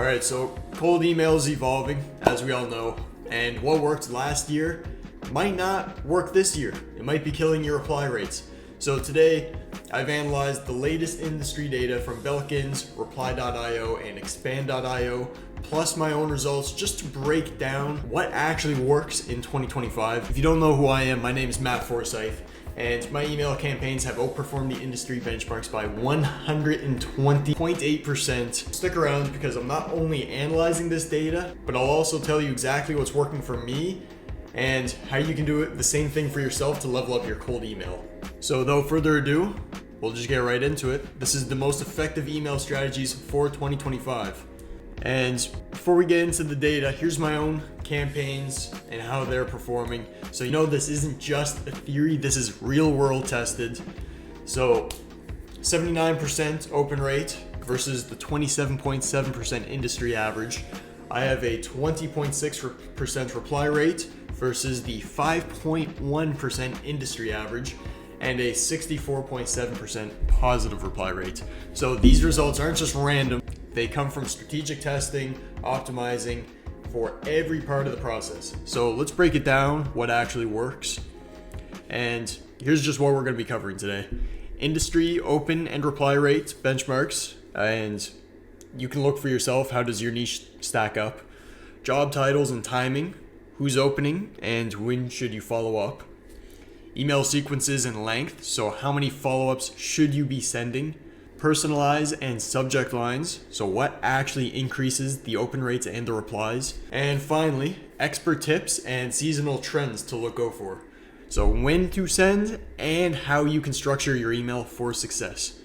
All right, so cold email is evolving, as we all know, and what worked last year might not work this year. It might be killing your reply rates. So today, I've analyzed the latest industry data from Belkin's, reply.io, and expand.io, plus my own results just to break down what actually works in 2025. If you don't know who I am, my name is Matt Forsyth, and my email campaigns have outperformed the industry benchmarks by 120.8%. Stick around because I'm not only analyzing this data, but I'll also tell you exactly what's working for me and how you can do it the same thing for yourself to level up your cold email. So without further ado, we'll just get right into it. This is the most effective email strategies for 2025. And before we get into the data, here's my own campaigns and how they're performing. So you know this isn't just a theory, this is real world tested. So 79% open rate versus the 27.7% industry average. I have a 20.6% reply rate versus the 5.1% industry average, and a 64.7% positive reply rate. So these results aren't just random. They come from strategic testing, optimizing for every part of the process. So let's break it down, what actually works. And here's just what we're going to be covering today. Industry open and reply rate benchmarks, and you can look for yourself, how does your niche stack up? Job titles and timing, who's opening and when should you follow up? Email sequences and length, so how many follow-ups should you be sending? Personalize and subject lines, so what actually increases the open rates and the replies? And finally, expert tips and seasonal trends to go for. So when to send and how you can structure your email for success.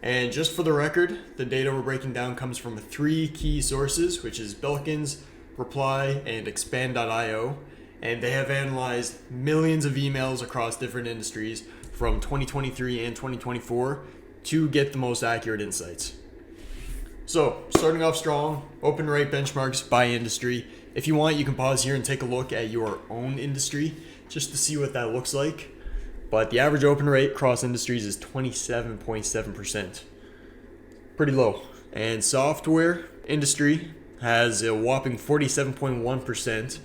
And just for the record, the data we're breaking down comes from 3 key sources, which is Belkin's, Reply, and expand.io. And they have analyzed millions of emails across different industries from 2023 and 2024 to get the most accurate insights. So starting off strong, open rate benchmarks by industry. If you want, you can pause here and take a look at your own industry just to see what that looks like. But the average open rate across industries is 27.7%. Pretty low. And software industry has a whopping 47.1%.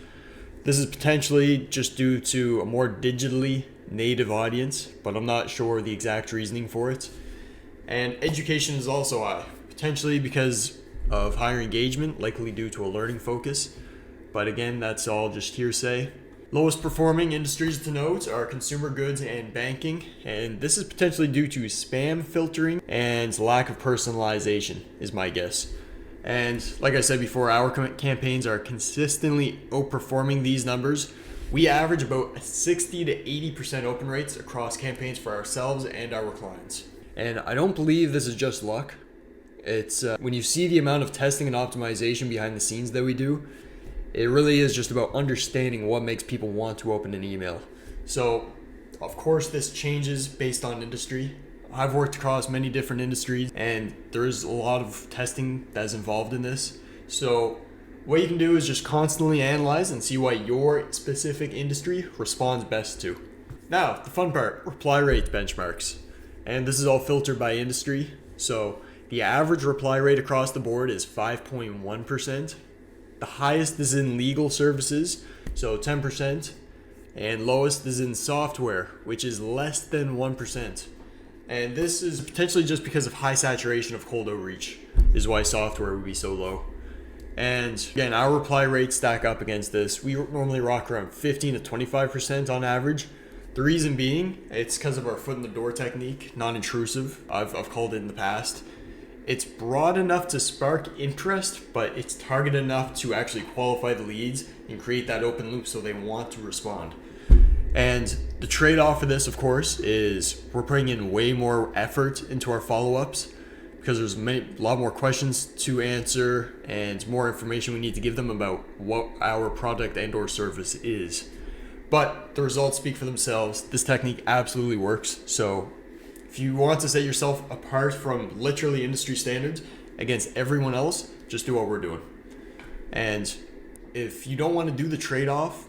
This is potentially just due to a more digitally native audience, but I'm not sure the exact reasoning for it. And education is also high, potentially because of higher engagement, likely due to a learning focus. But again, that's all just hearsay. Lowest performing industries to note are consumer goods and banking, and this is potentially due to spam filtering and lack of personalization, is my guess. And like I said before, our campaigns are consistently outperforming these numbers. We average about 60 to 80% open rates across campaigns for ourselves and our clients. And I don't believe this is just luck. It's when you see the amount of testing and optimization behind the scenes that we do, it really is just about understanding what makes people want to open an email. So, of course, this changes based on industry. I've worked across many different industries, and there is a lot of testing that's involved in this. So what you can do is just constantly analyze and see what your specific industry responds best to. Now, the fun part, reply rate benchmarks. And this is all filtered by industry. So the average reply rate across the board is 5.1%. The highest is in legal services, so 10%. And lowest is in software, which is less than 1%. And this is potentially just because of high saturation of cold outreach, is why software would be so low. And again, our reply rates stack up against this. We normally rock around 15 to 25% on average. The reason being, it's because of our foot in the door technique, non-intrusive. I've called it in the past. It's broad enough to spark interest, but it's targeted enough to actually qualify the leads and create that open loop so they want to respond. And the trade-off for this, of course, is we're putting in way more effort into our follow-ups because there's a lot more questions to answer and more information we need to give them about what our product and or service is. But the results speak for themselves. This technique absolutely works. So if you want to set yourself apart from literally industry standards against everyone else, just do what we're doing. And if you don't want to do the trade-off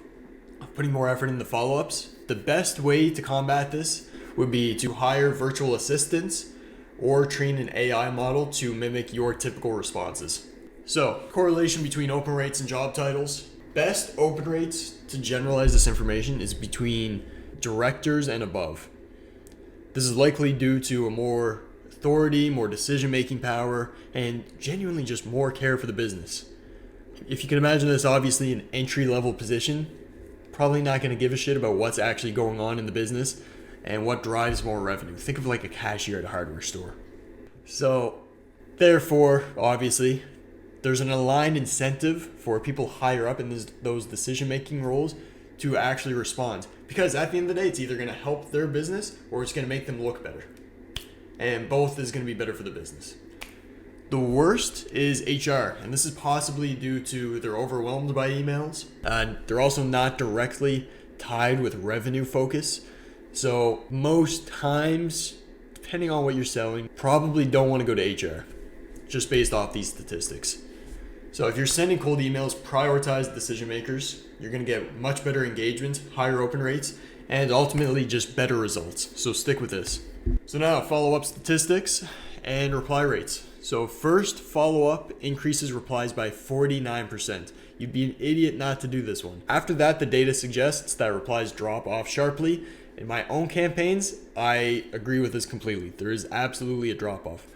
of putting more effort in the follow-ups, the best way to combat this would be to hire virtual assistants or train an AI model to mimic your typical responses. So, correlation between open rates and job titles. Best open rates to generalize this information is between directors and above. This is likely due to a more authority, more decision-making power, and genuinely just more care for the business. If you can imagine this, obviously an entry-level position, probably not going to give a shit about what's actually going on in the business and what drives more revenue. Think of like a cashier at a hardware store. So, therefore, obviously, there's an aligned incentive for people higher up in those decision-making roles to actually respond. Because at the end of the day, it's either going to help their business or it's going to make them look better. And both is going to be better for the business. The worst is HR, and this is possibly due to they're overwhelmed by emails. They're also not directly tied with revenue focus. So most times, depending on what you're selling, probably don't want to go to HR, just based off these statistics. So if you're sending cold emails, prioritize decision makers. You're going to get much better engagement, higher open rates, and ultimately just better results. So stick with this. So now follow-up statistics and reply rates. So first, follow-up increases replies by 49%. You'd be an idiot not to do this one. After that, the data suggests that replies drop off sharply. In my own campaigns, I agree with this completely. There is absolutely a drop-off.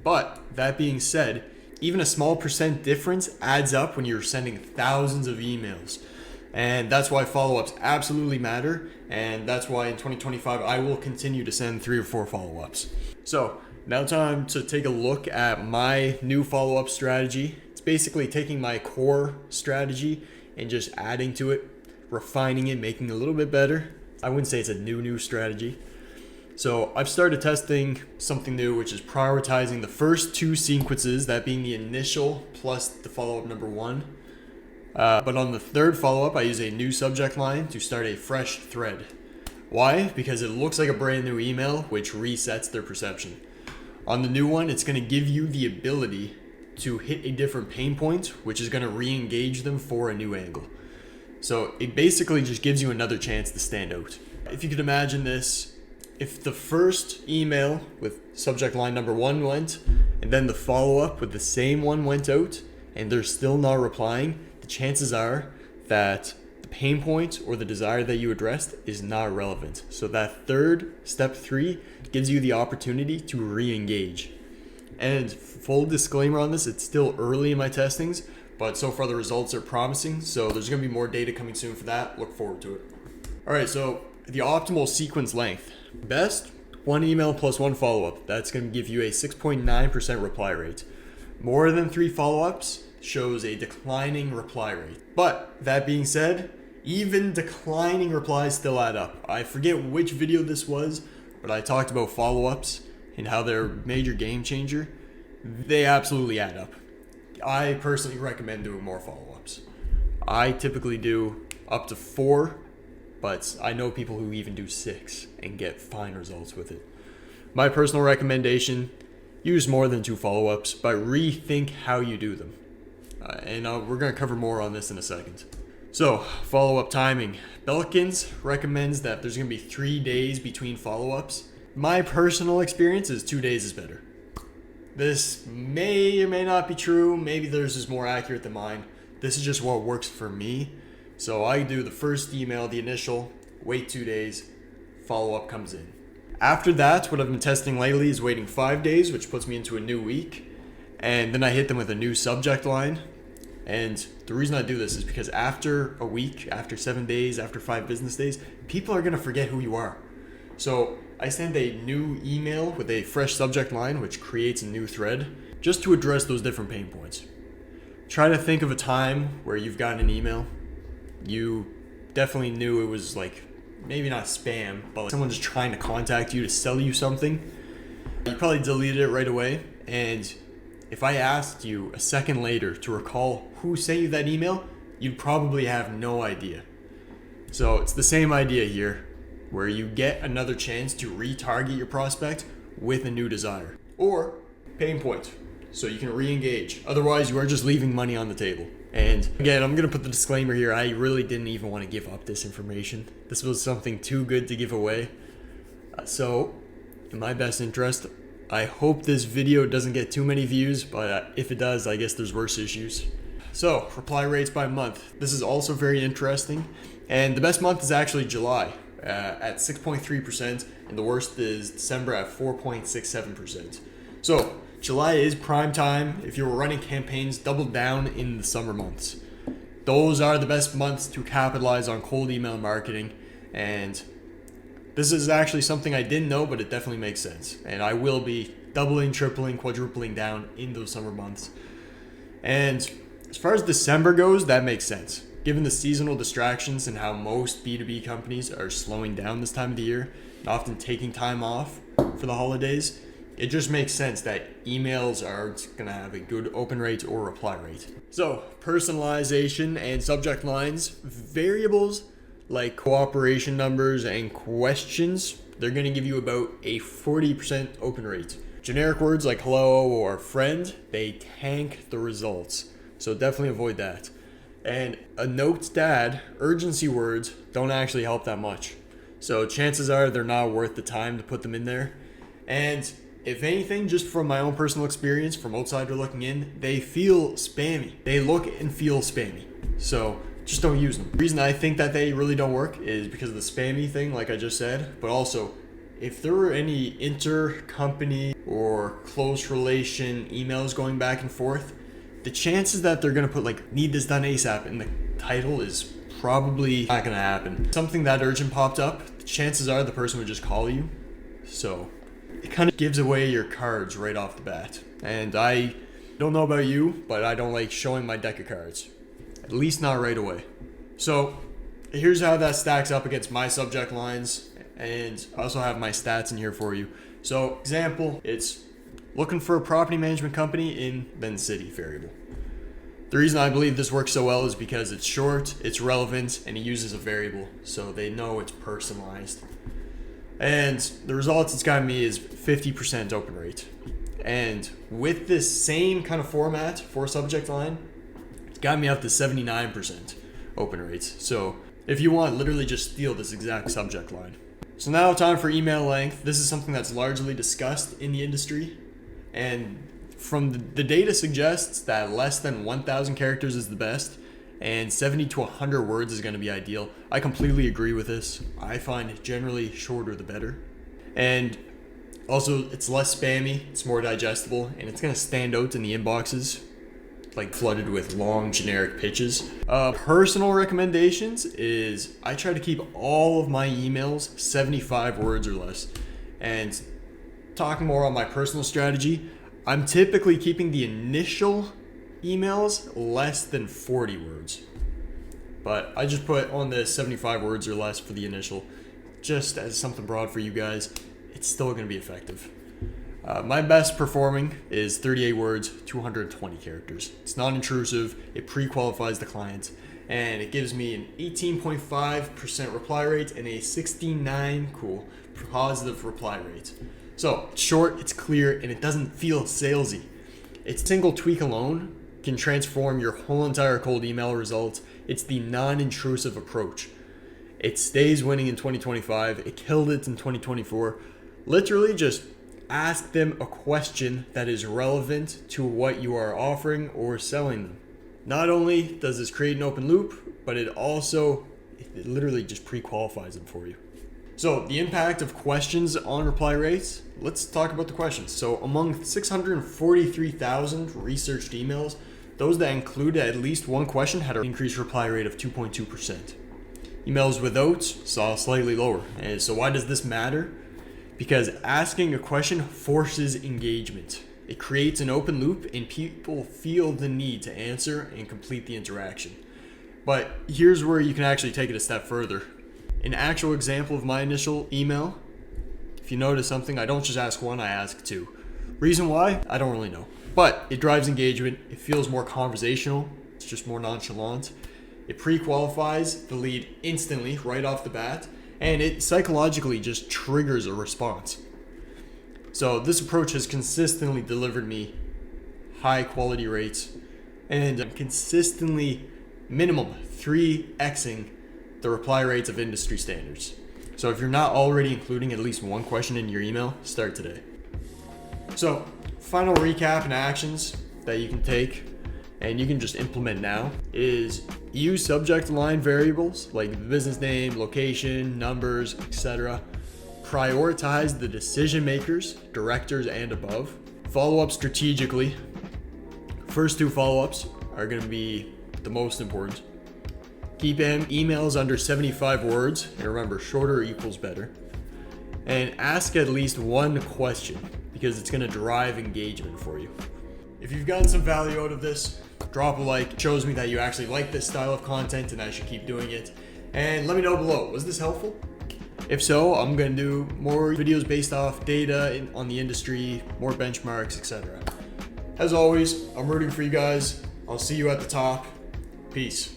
But that being said, even a small percent difference adds up when you're sending thousands of emails. And that's why follow-ups absolutely matter. And that's why in 2025, I will continue to send 3 or 4 follow-ups. So now time to take a look at my new follow-up strategy. It's basically taking my core strategy and just adding to it, refining it, making it a little bit better. I wouldn't say it's a new strategy. So I've started testing something new, which is prioritizing the first 2 sequences, that being the initial plus the follow-up number 1. But on the third follow-up, I use a new subject line to start a fresh thread. Why? Because it looks like a brand new email, which resets their perception. On the new one, it's going to give you the ability to hit a different pain point, which is going to re-engage them for a new angle. So it basically just gives you another chance to stand out. If you could imagine this, if the first email with subject line number 1 went, and then the follow-up with the same one went out, and they're still not replying, the chances are that the pain point or the desire that you addressed is not relevant. So that third, step 3, gives you the opportunity to re-engage. And full disclaimer on this, it's still early in my testings, but so far the results are promising. So there's going to be more data coming soon for that. Look forward to it. All right, so the optimal sequence length. Best, 1 email plus 1 follow-up. That's going to give you a 6.9% reply rate. More than 3 follow-ups shows a declining reply rate. But that being said, even declining replies still add up. I forget which video this was, but I talked about follow-ups and how they're a major game changer. They absolutely add up. I personally recommend doing more follow-ups. I typically do up to 4, but I know people who even do 6 and get fine results with it. My personal recommendation, use more than 2 follow-ups, but rethink how you do them. And we're going to cover more on this in a second. So, follow-up timing. Belkins recommends that there's going to be 3 days between follow-ups. My personal experience is 2 days is better. This may or may not be true. Maybe theirs is more accurate than mine. This is just what works for me. So I do the first email, the initial, wait 2 days, follow-up comes in. After that, what I've been testing lately is waiting 5 days, which puts me into a new week. And then I hit them with a new subject line. And the reason I do this is because after a week, after 7 days, after 5 business days, people are going to forget who you are. So I send a new email with a fresh subject line, which creates a new thread, just to address those different pain points. Try to think of a time where you've gotten an email. You definitely knew it was like, maybe not spam, but like someone just trying to contact you to sell you something. You probably deleted it right away. And if I asked you a second later to recall who sent you that email, you'd probably have no idea. So it's the same idea here, where you get another chance to retarget your prospect with a new desire or pain point, so you can re-engage. Otherwise, you are just leaving money on the table. And again, I'm going to put the disclaimer here. I really didn't even want to give up this information. This was something too good to give away. So in my best interest, I hope this video doesn't get too many views, but if it does, I guess there's worse issues. So, reply rates by month. This is also very interesting. And the best month is actually July at 6.3%, and the worst is December at 4.67%. So, July is prime time. If you were running campaigns, double down in the summer months. Those are the best months to capitalize on cold email marketing, and this is actually something I didn't know, but it definitely makes sense. And I will be doubling, tripling, quadrupling down in those summer months. And as far as December goes, that makes sense. Given the seasonal distractions and how most B2B companies are slowing down this time of the year and often taking time off for the holidays, it just makes sense that emails are going to have a good open rate or reply rate. So, personalization and subject lines, variables like cooperation numbers and questions, they're going to give you about a 40% open rate. Generic words like hello or friend, they tank the results. So definitely avoid that. And a note to add, urgency words don't actually help that much. So chances are they're not worth the time to put them in there. And if anything, just from my own personal experience, from outsider looking in, they feel spammy. They look and feel spammy. So just don't use them. The reason I think that they really don't work is because of the spammy thing, like I just said, but also if there were any intercompany or close relation emails going back and forth, the chances that they're going to put like need this done ASAP in the title is probably not going to happen. Something that urgent popped up, the chances are the person would just call you. So it kind of gives away your cards right off the bat. And I don't know about you, but I don't like showing my deck of cards. At least not right away. So here's how that stacks up against my subject lines, and I also have my stats in here for you. So example, it's looking for a property management company in Bend City variable. The reason I believe this works so well is because it's short, it's relevant, and it uses a variable, so they know it's personalized. And the results it's gotten me is 50% open rate. And with this same kind of format for subject line, got me up to 79% open rates. So if you want, literally just steal this exact subject line. So now time for email length. This is something that's largely discussed in the industry. And from the data suggests that less than 1,000 characters is the best and 70 to 100 words is going to be ideal. I completely agree with this. I find generally shorter the better. And also it's less spammy, it's more digestible, and it's going to stand out in the inboxes like flooded with long generic pitches. Personal recommendations is I try to keep all of my emails 75 words or less. And talking more on my personal strategy, I'm typically keeping the initial emails less than 40 words. But I just put on the 75 words or less for the initial, just as something broad for you guys. It's still going to be effective. My best performing is 38 words, 220 characters. It's non-intrusive, it pre-qualifies the client, and it gives me an 18.5% reply rate and a 69 positive reply rate. So it's short, it's clear, and it doesn't feel salesy. Its single tweak alone can transform your whole entire cold email results. It's the non-intrusive approach. It stays winning in 2025. It killed it in 2024. Literally just ask them a question that is relevant to what you are offering or selling them. Not only does this create an open loop, but it literally just pre-qualifies them for you. So the impact of questions on reply rates, let's talk about the questions. So among 643,000 researched emails, those that included at least one question had an increased reply rate of 2.2%. Emails without saw slightly lower. And so why does this matter? Because asking a question forces engagement. It creates an open loop and people feel the need to answer and complete the interaction. But here's where you can actually take it a step further. An actual example of my initial email, if you notice something, I don't just ask one, I ask two. Reason why? I don't really know. But it drives engagement, it feels more conversational, it's just more nonchalant. It pre-qualifies the lead instantly, right off the bat, and it psychologically just triggers a response. So this approach has consistently delivered me high quality rates and I'm consistently minimum 3xing the reply rates of industry standards. So if you're not already including at least one question in your email, start today. So, final recap and actions that you can take and you can just implement now is use subject line variables like the business name, location, numbers, etc. Prioritize the decision makers, directors, and above. Follow up strategically. First two follow-ups are going to be the most important. Keep emails under 75 words, and remember, shorter equals better. And ask at least one question because it's going to drive engagement for you. If you've gotten some value out of this, drop a like. It shows me that you actually like this style of content and I should keep doing it. And let me know below, was this helpful? If so, I'm going to do more videos based off data on the industry, more benchmarks, etc. As always, I'm rooting for you guys. I'll see you at the top. Peace.